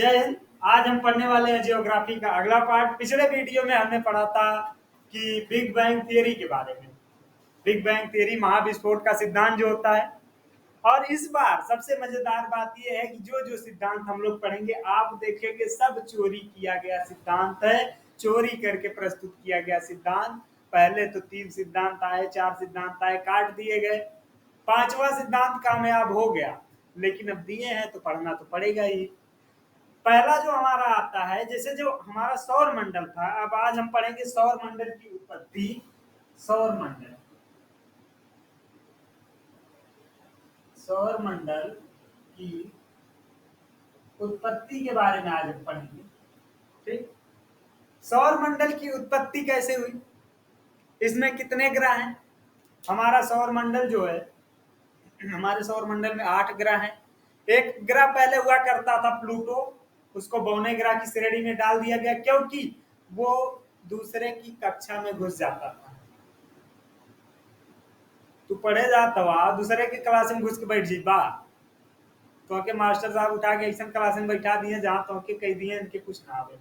जय हिंद। आज हम पढ़ने वाले हैं ज्योग्राफी का अगला पार्ट। पिछले वीडियो में हमने पढ़ा था कि बिग बैंग थियरी के बारे में। बिग बैंग थियरी महाविस्फोट का सिद्धांत जो होता है। और इस बार सबसे मजेदार बात यह है कि जो जो सिद्धांत हम लोग पढ़ेंगे आप देखेंगे सब चोरी किया गया सिद्धांत है, चोरी करके प्रस्तुत किया गया सिद्धांत। पहले तो 3 सिद्धांत आए, 4 सिद्धांत आए, काट दिए गए, 5वां सिद्धांत कामयाब हो गया, लेकिन अब दिए हैं तो पढ़ना तो पड़ेगा ही। पहला जो हमारा आता है, जैसे जो हमारा सौर मंडल था, अब आज हम पढ़ेंगे सौर मंडल की उत्पत्ति। सौर मंडल, सौर मंडल की उत्पत्ति के बारे में आज हम पढ़ेंगे। ठीक, सौर मंडल की उत्पत्ति कैसे हुई, इसमें कितने ग्रह हैं। हमारा सौर मंडल जो है, हमारे सौर मंडल में 8 ग्रह हैं। एक ग्रह पहले हुआ करता था प्लूटो, उसको बौने ग्रह की श्रेणी में डाल दिया गया क्योंकि वो दूसरे की कक्षा में घुस जाता था। तू पढ़े जाता हुआ दूसरे की क्लास में घुस के बैठ जी बा, तो के मास्टर साहब उठा के ऐसा क्लास में बैठा दिए जहां तो के कह दिए इनके कुछ ना आवे।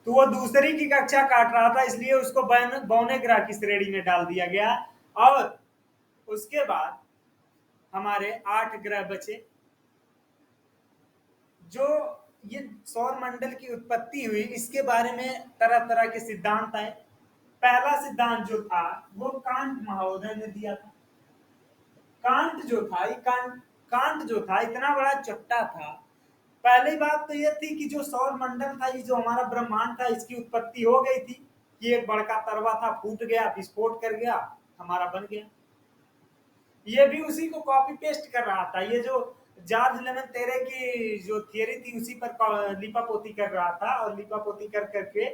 तो वो दूसरी की कक्षा काट रहा था, इसलिए उसको बौने ग्रह की श्रेणी में डाल दिया गया। और उसके बाद हमारे 8 ग्रह बचे। जो ये सौर मंडल की उत्पत्ति हुई, इसके बारे में तरह तरह के सिद्धांत आए। पहला सिद्धांत जो था वो कांट महोदय ने दिया था। कांट जो था, कांट जो था इतना बड़ा चट्टा था। पहली बात तो यह थी कि जो सौर मंडल था, ये जो हमारा ब्रह्मांड था, इसकी उत्पत्ति हो गई थी। ये एक बड़का तरवा था, फूट गया, विस्फोट कर गया, हमारा बन गया। ये भी उसी को कॉपी पेस्ट कर रहा था। ये जो जॉर्ज लेमन तेरे की जो थियरी थी उसी पर लिपापोती कर रहा था, और लिपापोती कर करके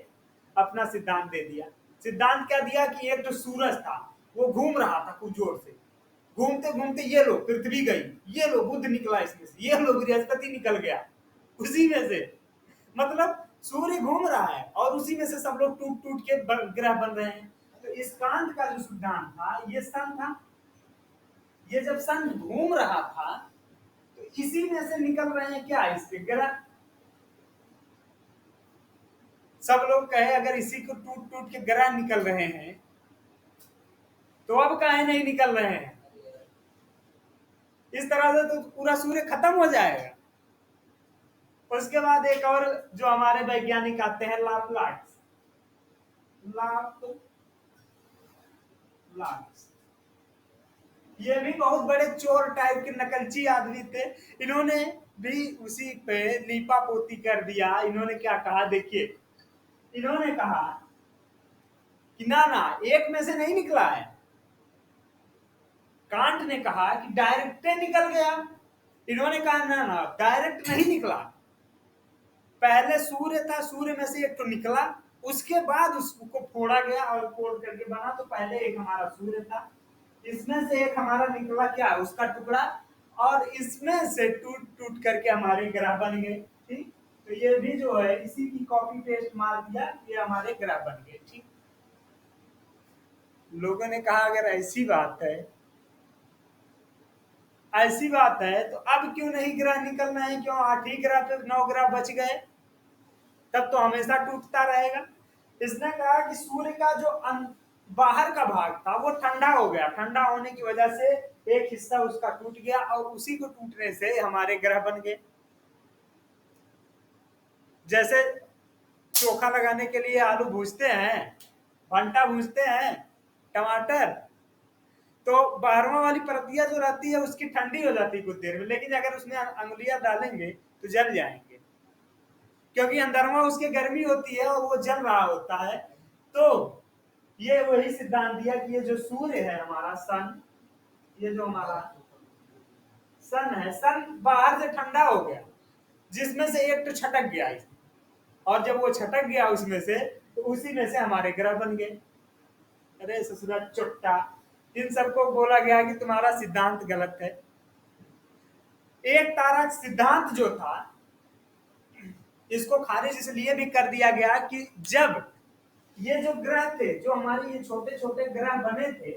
अपना सिद्धांत दे दिया। सिद्धांत क्या दिया कि एक जो सूरज था वो घूम रहा था कुछ जोर से, घूमते घूमते ये लो पृथ्वी गई, ये लो बुध निकला इसमें से, ये लो बृहस्पति निकल गया उसी में से। मतलब सूर्य घूम रहा है और उसी में से सब लोग टूट टूट के ग्रह बन रहे हैं। तो इस कांट का जो सिद्धांत था, ये सन था। ये जब सन घूम रहा था तो इसी में से निकल रहे हैं क्या, इसके ग्रह। सब लोग कहे अगर इसी को टूट टूट के ग्रह निकल रहे हैं तो अब काहे नहीं निकल रहे हैं। इस तरह से तो पूरा सूर्य खत्म हो जाएगा। उसके बाद एक और जो हमारे वैज्ञानिक आते हैं, लाप्लास। ये भी बहुत बड़े चोर टाइप के नकलची आदमी थे। इन्होंने भी उसी पे लीपा पोती कर दिया। इन्होंने क्या कहा, देखिए, इन्होंने कहा कि ना ना एक में से नहीं निकला है। कांट ने कहा कि डायरेक्ट निकल गया। इन्होंने कहा ना ना डायरेक्ट नहीं निकला, पहले सूर्य था, सूर्य में से एक तो निकला, उसके बाद उसको फोड़ा गया और फोड़ करके बना। तो पहले एक हमारा सूर्य था, इसमें से एक हमारा निकला क्या, उसका टुकड़ा, और इसमें से टूट टूट करके हमारे ग्रह बन गए। ठीक, तो ये भी जो है इसी की कॉपी पेस्ट मार दिया, ये हमारे ग्रह बन गए। ठीक, लोगों ने कहा अगर ऐसी बात है, ऐसी बात है तो अब क्यों नहीं ग्रह निकल रहे हैं, क्यों 8 ही ग्रह पे 9 ग्रह बच गए, तब तो हमेशा टूटता रहेगा। इसने कहा कि सूर्य का जो बाहर का भाग था वो ठंडा हो गया, ठंडा होने की वजह से एक हिस्सा उसका टूट गया और उसी को टूटने से हमारे ग्रह बन गए। जैसे चोखा लगाने के लिए आलू भूजते हैं, भंटा भूजते हैं, टमाटर, तो बाहरवा वाली परतिया जो रहती है उसकी ठंडी हो जाती है कुछ देर में, लेकिन अगर उसमें अंगुलियां डालेंगे तो जल जाएंगे, क्योंकि अंदरवा उसकी गर्मी होती है और वो जल रहा होता है। तो ये वही सिद्धांत दिया कि ये जो सूर्य है हमारा सन, ये जो हमारा सन है, सन बाहर से ठंडा हो गया, जिसमें से एक तो छटक गया, और जब वो छटक गया उसमें से, तो उसी में से हमारे ग्रह बन गए। अरे ससुरा चुट्टा, इन सबको बोला गया कि तुम्हारा सिद्धांत गलत है। एक तारा सिद्धांत जो था इसको खारिज इसलिए भी कर दिया गया कि जब ये जो ग्रह थे, जो हमारे ये छोटे छोटे ग्रह बने थे,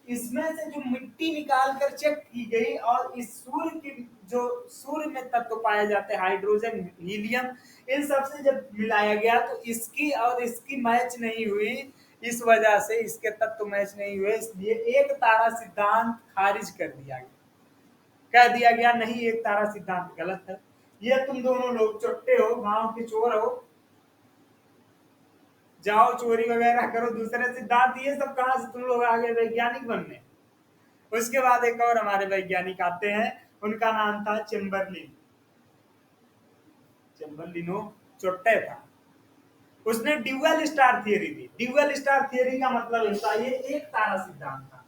इसमें से जो मिट्टी निकाल कर चेक की गई और इस सूर्य की जो सूर्य में तत्व पाए जाते हैं, हाइड्रोजन, हीलियम, इन सब से जब मिलाया गया तो इसकी और इसकी मैच नहीं हुई। इस वजह से इसके तत्व मैच नहीं हुए, इसलिए एक तारा सिद्धांत खारिज कर दिया गया। कह दिया गया नहीं, एक तारा सिद्धांत गलत है। ये तुम दोनों लोग चुट्टे हो, गांव के चोर हो, जाओ चोरी वगैरह करो दूसरे सिद्धांत, ये सब कहां से तुम लोग आगे वैज्ञानिक बनने। उसके बाद एक और हमारे वैज्ञानिक आते हैं, उनका नाम था चेम्बरलिन। चेम्बरलिनो चुट्टे था। उसने ड्यूअल स्टार थियरी दी। ड्यूअल स्टार थियरी का मतलब होता है, ये एक तारा सिद्धांत था।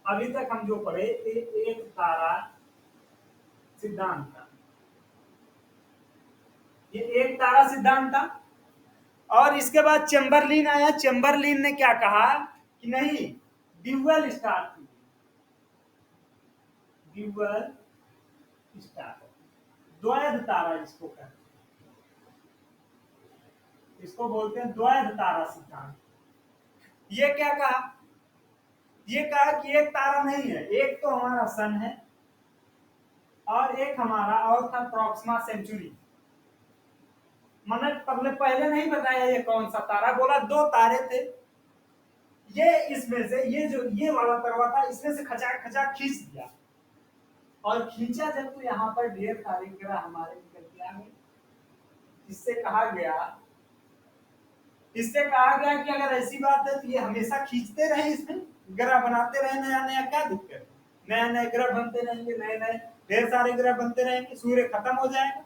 अभी तक हम जो पढ़े एक तारा सिद्धांत था, ये एक तारा सिद्धांत था। और इसके बाद चेम्बरलिन आया। चेम्बरलिन ने क्या कहा कि नहीं, ड्यूअल स्टार थी, ड्यूअल स्टार, द्वैध तारा इसको कहते हैं, इसको बोलते हैं द्वैध तारा सिद्धांत। ये क्या कहा, ये कहा कि एक तारा नहीं है, एक तो हमारा सन है और एक हमारा और था प्रॉक्सिमा सेंचुरी। मैंने पहले नहीं बताया ये कौन सा तारा, बोला दो तारे थे, ये इसमें से ये जो ये वाला तरवा था, इसमें से खचाक खचाक खींच दिया, और खींचा जब तो यहाँ पर ढेर सारे ग्रह हमारे निकल के आ गए। इससे कहा गया कि अगर ऐसी बात है तो ये हमेशा खींचते रहे, इसमें ग्रह बनाते रहे, नया नया, क्या दिक्कत है, नए नए ग्रह बनते रहेंगे, नए नए ढेर सारे ग्रह बनते रहेंगे, सूर्य खत्म हो जाएगा।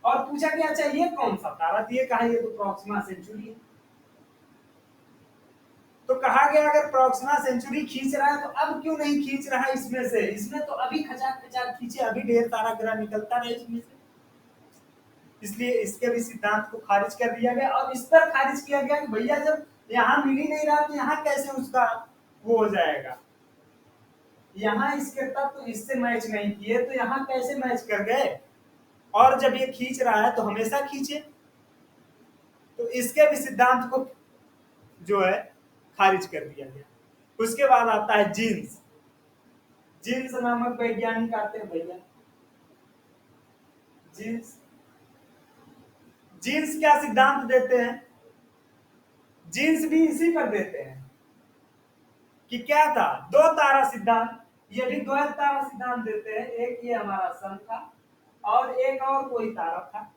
और पूछा कि अच्छा ये कौन सा तारा, तो ये कहा ये तो प्रॉक्सिमा सेंचुरी है। तो कहा गया अगर प्रॉक्सिमा सेंचुरी खींच रहा है तो अब क्यों नहीं खींच रहा है इसमें से, इसमें तो अभी खचाक खचाक खींचे, अभी ढेर सारा ग्रह निकलता रहे इसमें से। इसलिए इसके भी सिद्धांत को खारिज कर दिया गया। और इस पर खारिज किया गया कि भैया जब यहाँ मिल ही नहीं रहा तो यहाँ कैसे उसका वो हो जाएगा, यहाँ इसके तत्व तो इससे मैच नहीं किए तो यहाँ कैसे मैच कर गए, और जब ये खींच रहा है तो हमेशा खींचे। तो इसके भी सिद्धांत को जो है खारिज कर दिया गया। उसके बाद आता है जीन्स। जीन्स नामक वैज्ञानिक आते हैं भैया। जीन्स जीन्स क्या सिद्धांत देते हैं, जीन्स भी इसी पर देते हैं कि क्या था, दो तारा सिद्धांत, ये भी दो तारा सिद्धांत देते हैं। एक ये हमारा सन था और एक और कोई तारा था।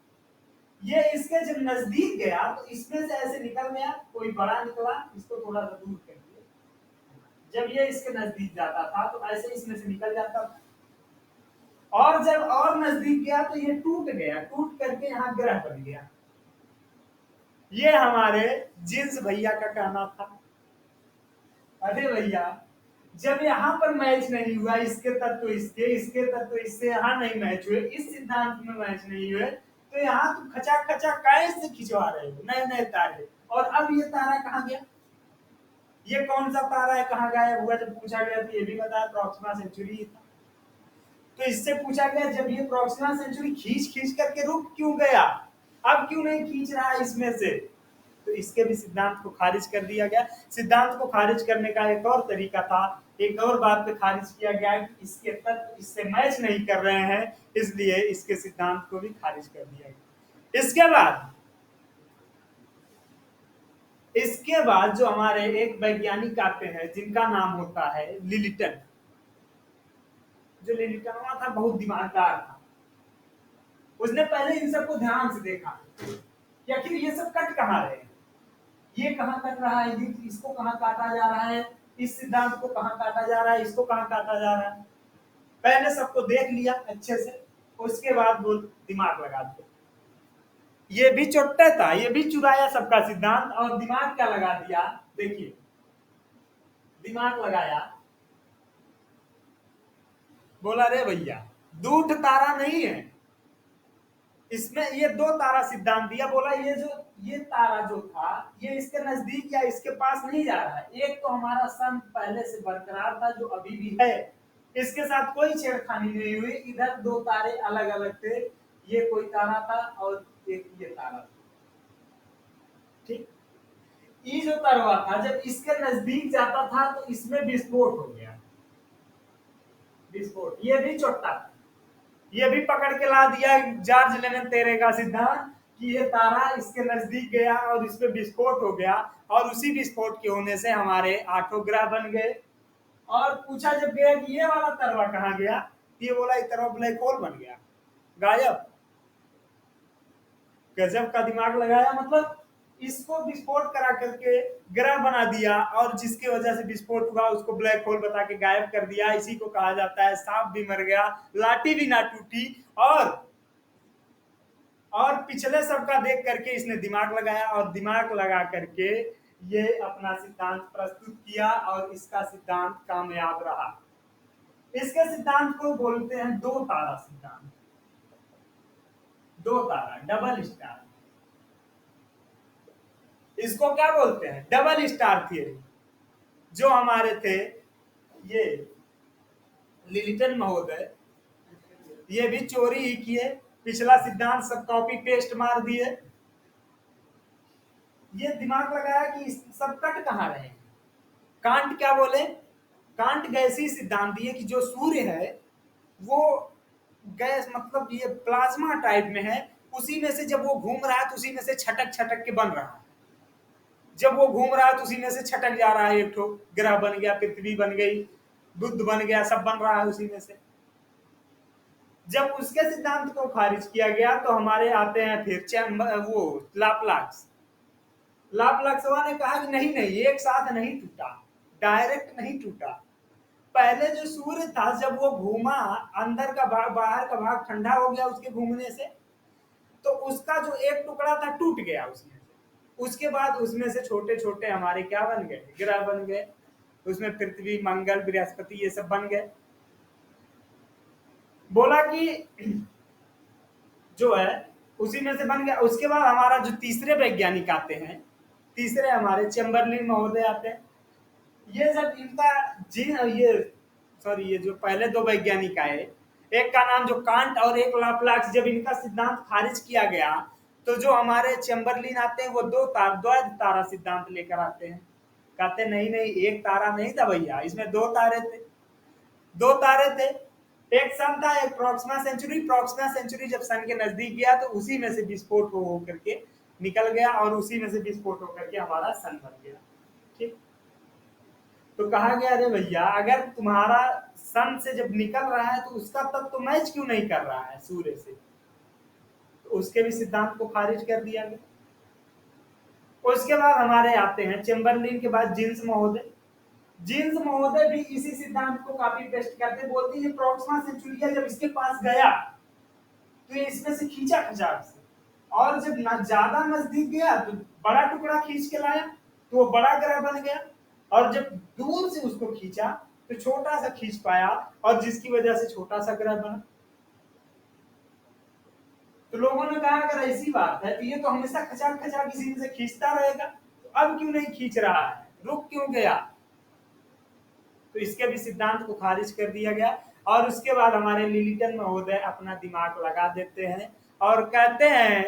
ये इसके जब नजदीक गया तो इसमें से ऐसे निकल गया, कोई बड़ा निकला, इसको थोड़ा सा दूर कर दिया। जब ये इसके नजदीक जाता था तो ऐसे इसमें से निकल जाता था, और जब और नजदीक गया तो ये टूट गया, टूट करके यहाँ ग्रह बन गया। ये हमारे जीन्स भैया का कहना था। अरे भैया जब यहाँ पर मैच नहीं हुआ, इसके तत्व इसके तत्व इससे यहाँ नहीं मैच हुए, इस सिद्धांत में मैच नहीं हुए, तो यहाँ तुम खचा खचा कैसे खिंचवा रहे हो नए नए तारे। और अब ये तारा कहाँ गया, ये कौन सा तारा है, कहाँ गायब हुआ। जब पूछा गया तो ये भी बताया प्रॉक्सिमा सेंचुरी था। तो इससे पूछा गया जब ये प्रॉक्सिमा सेंचुरी खींच खींच करके रुक क्यों गया, अब क्यों नहीं खींच रहा है इसमें से, तो इसके भी सिद्धांत को खारिज कर दिया गया। सिद्धांत को खारिज करने का एक और तरीका था, एक और बात पे खारिज किया गया कि इसके तत्व इससे मैच नहीं कर रहे हैं, इसलिए इसके सिद्धांत को भी खारिज कर दिया गया। इसके बाद जो हमारे एक वैज्ञानिक आते हैं जिनका नाम होता है लिलिटन। जो लिलिटन था बहुत दिमागदार था, उसने पहले इन सबको ध्यान से देखा कि आखिर ये सब कट कहाँ रहे हैं, ये कहाँ कट रहा है, ये इसको कहाँ काटा जा रहा है, इस सिद्धांत को कहाँ काटा जा रहा है, इसको कहाँ काटा जा रहा है। पहले सबको देख लिया अच्छे से, उसके बाद वो दिमाग लगा दिया। ये भी चुट्टा था, ये भी चुराया सबका सिद्धांत, और दिमाग क्या लगा दिया, देखिए दिमाग लगाया, बोला रे भैया दूठ तारा नहीं है, इसमें ये दो तारा सिद्धांत दिया। बोला ये तारा जो था ये इसके नजदीक या इसके पास नहीं जा रहा है, एक तो हमारा सन पहले से बरकरार था जो अभी भी है, इसके साथ कोई छेड़खानी नहीं हुई, इधर दो तारे अलग अलग थे, ये कोई तारा था और एक ये तारा था। ठीक, ये जो तारा था जब इसके नजदीक जाता था तो इसमें विस्फोट हो गया, विस्फोट, ये भी छोटा था। ये भी पकड़ के ला दिया जॉर्ज लेनन तेरे का सिद्धांत कि ये तारा इसके नजदीक गया और इस पे विस्फोट हो गया, और उसी विस्फोट के होने से हमारे 8 ग्रह बन गए। और पूछा जब गया कि ये वाला तरवा कहाँ गया, ये बोला एक तरफ ब्लैक होल बन गया, गायब। गजब का दिमाग लगाया, मतलब इसको विस्फोट करा करके ग्रह बना दिया, और जिसकी वजह से विस्फोट हुआ उसको ब्लैक होल बता के गायब कर दिया। इसी को कहा जाता है सांप भी मर गया, लाठी भी ना टूटी। और पिछले सबका देख करके इसने दिमाग लगाया, और दिमाग लगा करके ये अपना सिद्धांत प्रस्तुत किया, और इसका सिद्धांत कामयाब रहा। इसके सिद्धांत को बोलते हैं दो तारा सिद्धांत। दो तारा, डबल स्टार, इसको क्या बोलते हैं, डबल स्टार थियरी। जो हमारे थे ये लिलिटन महोदय, ये भी चोरी ही किए, पिछला सिद्धांत सब कॉपी पेस्ट मार दिए। ये दिमाग लगाया कि सब कट कहां रहे। कांट क्या बोले, कांट गैसी सिद्धांत दिए कि जो सूर्य है वो गैस, मतलब ये प्लाज्मा टाइप में है, उसी में से जब वो घूम रहा है तो उसी में से छटक छटक के बन रहा है। जब वो घूम रहा है तो उसी में से छटक जा रहा है, एक ठो ग्रह बन गया, पृथ्वी बन गई, बुध बन गया, सब बन रहा है उसी में से। जब उसके सिद्धांत को खारिज किया गया तो हमारे आते हैं फिर वो लाप्लास। लाप्लासवा ने कहा कि नहीं नहीं, एक साथ नहीं टूटा, डायरेक्ट नहीं टूटा। पहले जो सूर्य था जब वो घूमा, अंदर का भाग बाहर का भाग ठंडा हो गया उसके घूमने से, तो उसका जो एक टुकड़ा था टूट गया उसमें से। उसके बाद उसमें से छोटे छोटे हमारे क्या बन गए, ग्रह बन गए। उसमें पृथ्वी, मंगल, बृहस्पति, ये सब बन गए। बोला कि जो है उसी में से बन गया। उसके बाद हमारा जो तीसरे वैज्ञानिक आते हैं, तीसरे हमारे चैम्बरलिन महोदय आते हैं। ये जब इनका ये सॉरी, ये जो पहले दो वैज्ञानिक आए, एक का नाम जो कांट और एक लाप्लास, जब इनका सिद्धांत खारिज किया गया तो जो हमारे चैम्बरलिन आते हैं वो द्वैध तारा सिद्धांत लेकर आते हैं। कहते नहीं नहीं, एक तारा नहीं था भैया, इसमें दो तारे थे। दो तारे थे, एक सन था, एक प्रॉक्सिमा सेंचुरी। प्रॉक्सिमा सेंचुरी जब सन के नजदीक गया तो उसी में से विस्फोट हो करके निकल गया, और उसी में से विस्फोट होकर के हमारा सन बन गया। ठीक, तो कहा गया अरे भैया, अगर तुम्हारा सन से जब निकल रहा है तो उसका तब तो मैच क्यों नहीं कर रहा है सूर्य से, तो उसके भी सिद्धांत को खारिज कर दिया गया। उसके बाद हमारे आते हैं चैम्बरलिन के बाद जीन्स महोदय। जीन्स महोदय भी इसी सिद्धांत को कॉपी पेस्ट करते, बोलते हैं प्रॉक्सिमा सेंचुरिया जब इसके पास गया तो ये इसमें से खींचा खचाक से, और जब ना ज्यादा नजदीक गया तो बड़ा टुकड़ा खींच के लाया तो वो बड़ा ग्रह बन गया, और जब दूर से उसको खींचा तो छोटा सा खींच पाया, और जिसकी वजह से छोटा सा ग्रह बना। तो लोगों ने कहा अगर ऐसी बात है तो ये तो हमेशा खचाक खचाक इसी से खींचता रहेगा, तो अब क्यों नहीं खींच रहा है, रुक क्यों गया। तो इसके भी सिद्धांत को खारिज कर दिया गया। और उसके बाद हमारे लिलिटन महोदय अपना दिमाग लगा देते हैं और कहते हैं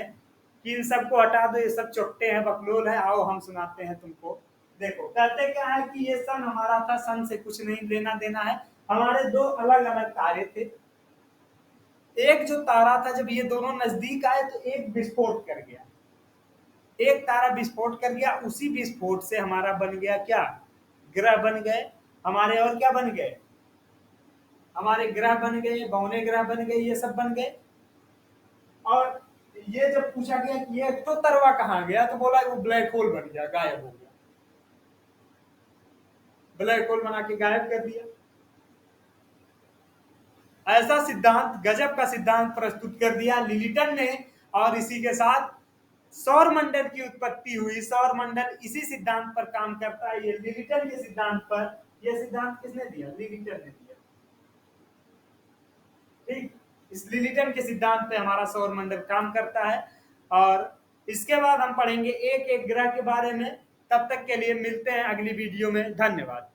कि इन सबको हटा दो, ये सब चुट्टे हैं, बकलोल है, आओ हम सुनाते हैं तुमको। देखो कहते क्या है कि ये सन हमारा था, सन से कुछ नहीं लेना देना है। हमारे दो अलग अलग तारे थे। एक जो तारा था जब ये दोनों नजदीक आए तो एक विस्फोट कर गया, एक तारा विस्फोट कर गया, उसी विस्फोट से हमारा बन गया क्या, ग्रह बन गए हमारे। और क्या बन गए हमारे, ग्रह बन गए, बौने ग्रह बन गए, ये सब बन गए। और ये जब पूछा गया कि ये तो तरवा कहाँ गया, तो बोला वो ब्लैक होल बन गया, गायब हो गया, ब्लैक होल बना के गायब कर दिया। ऐसा सिद्धांत, गजब का सिद्धांत प्रस्तुत कर दिया लिलिटन ने। और इसी के साथ सौर मंडल की उत्पत्ति हुई। सौर मंडल इसी सिद्धांत पर काम करता है, ये लिलिटन के सिद्धांत पर। यह सिद्धांत किसने दिया, लिलिटन ने दिया। ठीक, इस लिलिटन के सिद्धांत पे हमारा सौर मंडल काम करता है। और इसके बाद हम पढ़ेंगे एक एक ग्रह के बारे में। तब तक के लिए मिलते हैं अगली वीडियो में, धन्यवाद।